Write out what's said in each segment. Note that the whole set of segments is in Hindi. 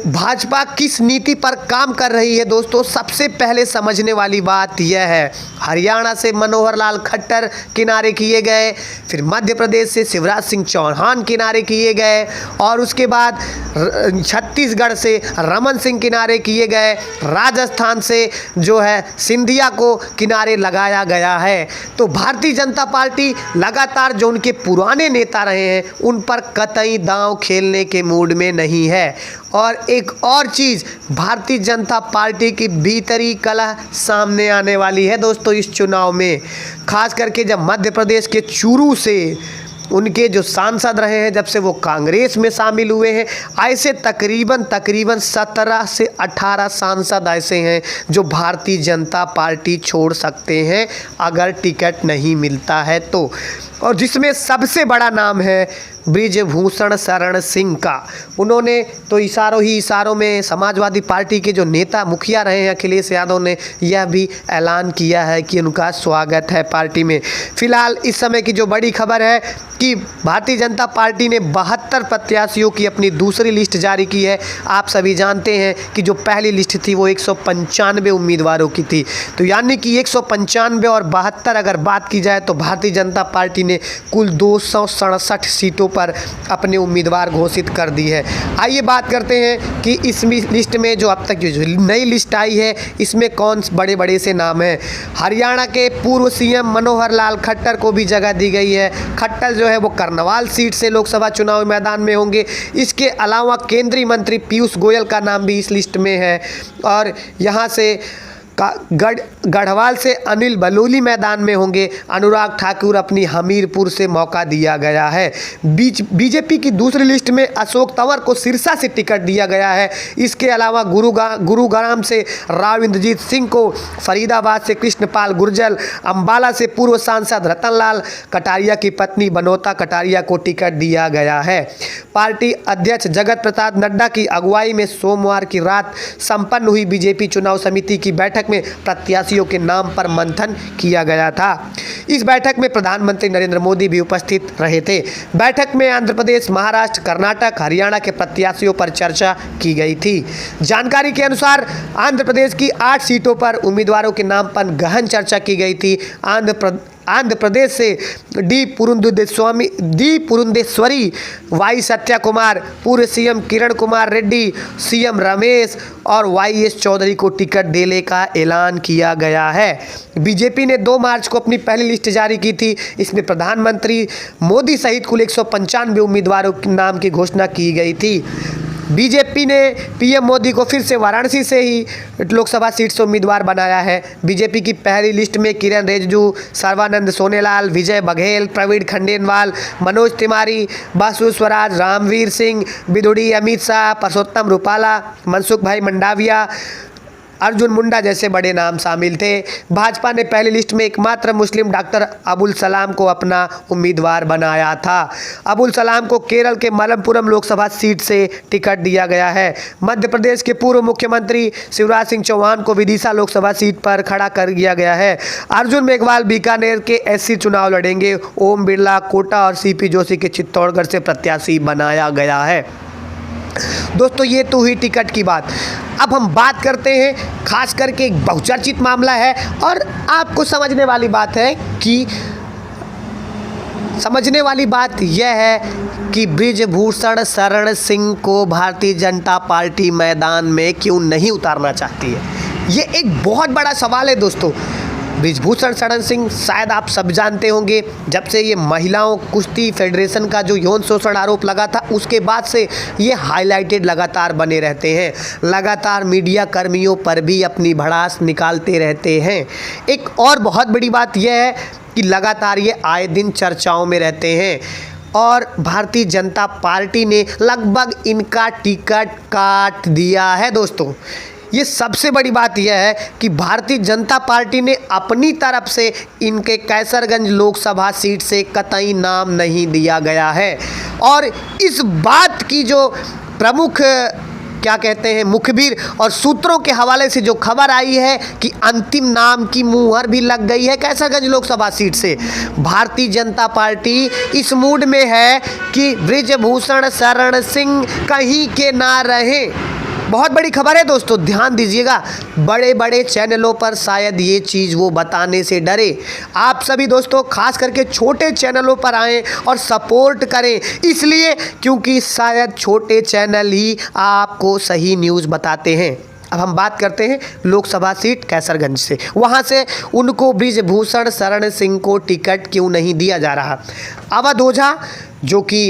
भाजपा किस नीति पर काम कर रही है दोस्तों, सबसे पहले समझने वाली बात यह है, हरियाणा से मनोहर लाल खट्टर किनारे किए गए, फिर मध्य प्रदेश से शिवराज सिंह चौहान किनारे किए गए और उसके बाद छत्तीसगढ़ से रमन सिंह किनारे किए गए, राजस्थान से जो है सिंधिया को किनारे लगाया गया है। तो भारतीय जनता पार्टी लगातार जो उनके पुराने नेता रहे हैं उन पर कतई दांव खेलने के मूड में नहीं है। और एक और चीज़, भारतीय जनता पार्टी की भीतरी कलह सामने आने वाली है दोस्तों इस चुनाव में, खास करके जब मध्य प्रदेश के चूरू से उनके जो सांसद रहे हैं जब से वो कांग्रेस में शामिल हुए हैं, ऐसे तकरीबन 17 से 18 सांसद ऐसे हैं जो भारतीय जनता पार्टी छोड़ सकते हैं अगर टिकट नहीं मिलता है तो। और जिसमें सबसे बड़ा नाम है बृजभूषण शरण सिंह का। उन्होंने तो इशारों में समाजवादी पार्टी के जो नेता मुखिया रहे हैं अखिलेश यादव ने यह भी ऐलान किया है कि उनका स्वागत है पार्टी में। फिलहाल इस समय की जो बड़ी खबर है कि भारतीय जनता पार्टी ने 72 प्रत्याशियों की अपनी दूसरी लिस्ट जारी की है। आप सभी जानते हैं कि जो पहली लिस्ट थी वो 195 उम्मीदवारों की थी, तो यानी कि 195 और 72 अगर बात की जाए तो भारतीय जनता पार्टी ने कुल 267 सीटों पर अपने उम्मीदवार घोषित कर दी है। आइए बात करते हैं कि इस लिस्ट में जो अब तक जो नई लिस्ट आई है इसमें कौन बड़े बड़े से नाम हैं। हरियाणा के पूर्व सीएम मनोहर लाल खट्टर को भी जगह दी गई है। खट्टर जो है वो करनवाल सीट से लोकसभा चुनाव मैदान में होंगे। इसके अलावा केंद्रीय मंत्री पीयूष गोयल का नाम भी इस लिस्ट में है और यहाँ से गढ़वाल से अनिल बलूनी मैदान में होंगे। अनुराग ठाकुर अपनी हमीरपुर से मौका दिया गया है। बीजेपी की दूसरी लिस्ट में अशोक तंवर को सिरसा से टिकट दिया गया है। इसके अलावा गुरुग्राम से राव इंद्रजीत सिंह को, फरीदाबाद से कृष्णपाल गुर्जर, अंबाला से पूर्व सांसद रतनलाल कटारिया की पत्नी बनोता कटारिया को टिकट दिया गया है। पार्टी अध्यक्ष जगत प्रसाद नड्डा की अगुवाई में सोमवार की रात संपन्न हुई बीजेपी चुनाव समिति की बैठक में प्रत्याशियों के नाम पर मंथन किया गया था। इस बैठक में प्रधानमंत्री नरेंद्र मोदी भी उपस्थित रहे थे। बैठक में आंध्र प्रदेश, महाराष्ट्र, कर्नाटक, हरियाणा के प्रत्याशियों पर चर्चा की गई थी। जानकारी के अनुसार आंध्र प्रदेश की 8 सीटों पर उम्मीदवारों के नाम पर गहन चर्चा की गई थी। आंध्र प्रदेश से डी पुरुंदेश्वरी, वाई सत्या कुमार, पूर्व सीएम किरण कुमार रेड्डी, सीएम रमेश और वाईएस चौधरी को टिकट देने का ऐलान किया गया है। बीजेपी ने 2 मार्च को अपनी पहली लिस्ट जारी की थी। इसमें प्रधानमंत्री मोदी सहित कुल 195 उम्मीदवारों के नाम की घोषणा की गई थी। बीजेपी ने पीएम मोदी को फिर से वाराणसी से ही लोकसभा सीट से उम्मीदवार बनाया है। बीजेपी की पहली लिस्ट में किरण रिजिजू, सर्बानंद सोनोवाल, विजय बघेल, प्रवीण खंडेलवाल, मनोज तिवारी, बसु स्वराज, रामवीर सिंह, बिदुड़ी, अमित शाह, परसोत्तम रूपाला, मनसुख भाई मंडाविया, अर्जुन मुंडा जैसे बड़े नाम शामिल थे। भाजपा ने पहली लिस्ट में एकमात्र मुस्लिम डॉक्टर अबुल सलाम को अपना उम्मीदवार बनाया था। अबुल सलाम को केरल के मलप्पुरम लोकसभा सीट से टिकट दिया गया है। मध्य प्रदेश के पूर्व मुख्यमंत्री शिवराज सिंह चौहान को विदिशा लोकसभा सीट पर खड़ा कर दिया गया है। अर्जुन मेघवाल बीकानेर के एससी चुनाव लड़ेंगे। ओम बिरला कोटा और सीपी जोशी के चित्तौड़गढ़ से प्रत्याशी बनाया गया है। दोस्तों ये तो हुई टिकट की बात। अब हम बात करते हैं, खास करके एक बहुचर्चित मामला है और आपको समझने वाली बात यह है कि बृजभूषण शरण सिंह को भारतीय जनता पार्टी मैदान में क्यों नहीं उतारना चाहती है। ये एक बहुत बड़ा सवाल है दोस्तों। बृजभूषण शरण सिंह, शायद आप सब जानते होंगे, जब से ये महिलाओं कुश्ती फेडरेशन का जो यौन शोषण आरोप लगा था उसके बाद से ये हाईलाइटेड लगातार बने रहते हैं। लगातार मीडिया कर्मियों पर भी अपनी भड़ास निकालते रहते हैं। एक और बहुत बड़ी बात यह है कि लगातार ये आए दिन चर्चाओं में रहते हैं और भारतीय जनता पार्टी ने लगभग इनका टिकट काट दिया है दोस्तों। ये सबसे बड़ी बात यह है कि भारतीय जनता पार्टी ने अपनी तरफ से इनके कैसरगंज लोकसभा सीट से कतई नाम नहीं दिया गया है और इस बात की जो प्रमुख मुखबिर और सूत्रों के हवाले से जो खबर आई है कि अंतिम नाम की मुहर भी लग गई है कैसरगंज लोकसभा सीट से। भारतीय जनता पार्टी इस मूड में है कि बृजभूषण शरण सिंह कहीं के ना रहे। बहुत बड़ी खबर है दोस्तों, ध्यान दीजिएगा। बड़े बड़े चैनलों पर शायद ये चीज़ वो बताने से डरे। आप सभी दोस्तों खास करके छोटे चैनलों पर आएँ और सपोर्ट करें, इसलिए क्योंकि शायद छोटे चैनल ही आपको सही न्यूज़ बताते हैं। अब हम बात करते हैं लोकसभा सीट कैसरगंज से। वहाँ से उनको बृजभूषण शरण सिंह को टिकट क्यों नहीं दिया जा रहा। अवध ओझा जो कि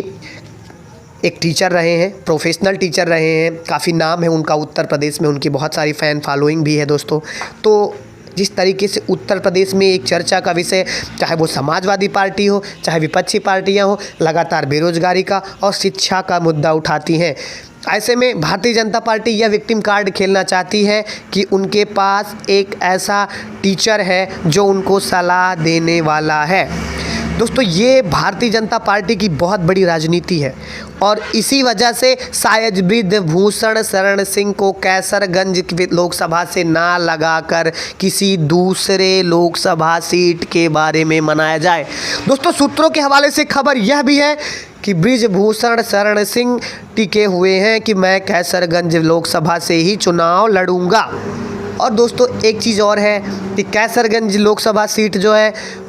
एक टीचर रहे हैं, प्रोफेशनल टीचर रहे हैं, काफ़ी नाम है उनका उत्तर प्रदेश में, उनकी बहुत सारी फ़ैन फॉलोइंग भी है दोस्तों। तो जिस तरीके से उत्तर प्रदेश में एक चर्चा का विषय, चाहे वो समाजवादी पार्टी हो, चाहे विपक्षी पार्टियां हो, लगातार बेरोजगारी का और शिक्षा का मुद्दा उठाती हैं। ऐसे में भारतीय जनता पार्टी यह विक्टिम कार्ड खेलना चाहती है कि उनके पास एक ऐसा टीचर है जो उनको सलाह देने वाला है। दोस्तों ये भारतीय जनता पार्टी की बहुत बड़ी राजनीति है और इसी वजह से शायद बृजभूषण शरण सिंह को कैसरगंज लोकसभा से ना लगाकर किसी दूसरे लोकसभा सीट के बारे में मनाया जाए। दोस्तों सूत्रों के हवाले से खबर यह भी है कि बृजभूषण शरण सिंह टिके हुए हैं कि मैं कैसरगंज लोकसभा से ही चुनाव लड़ूंगा। और दोस्तों एक चीज़ और है कि कैसरगंज लोकसभा सीट जो है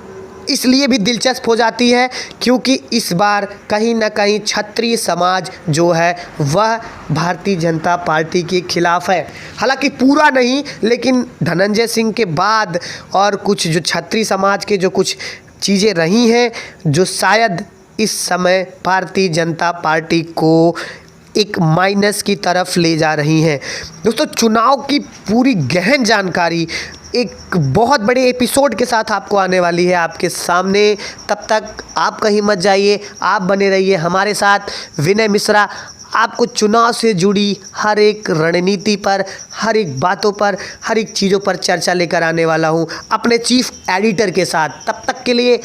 इसलिए भी दिलचस्प हो जाती है क्योंकि इस बार कहीं ना कहीं क्षत्रिय समाज जो है वह भारतीय जनता पार्टी के खिलाफ है। हालांकि पूरा नहीं, लेकिन धनंजय सिंह के बाद और कुछ जो क्षत्रिय समाज के जो कुछ चीज़ें रही हैं जो शायद इस समय भारतीय जनता पार्टी को एक माइनस की तरफ ले जा रही हैं। दोस्तों चुनाव की पूरी गहन जानकारी एक बहुत बड़े एपिसोड के साथ आपको आने वाली है आपके सामने। तब तक आप कहीं मत जाइए, आप बने रहिए हमारे साथ। विनय मिश्रा आपको चुनाव से जुड़ी हर एक रणनीति पर, हर एक बातों पर, हर एक चीज़ों पर चर्चा लेकर आने वाला हूं अपने चीफ एडिटर के साथ। तब तक के लिए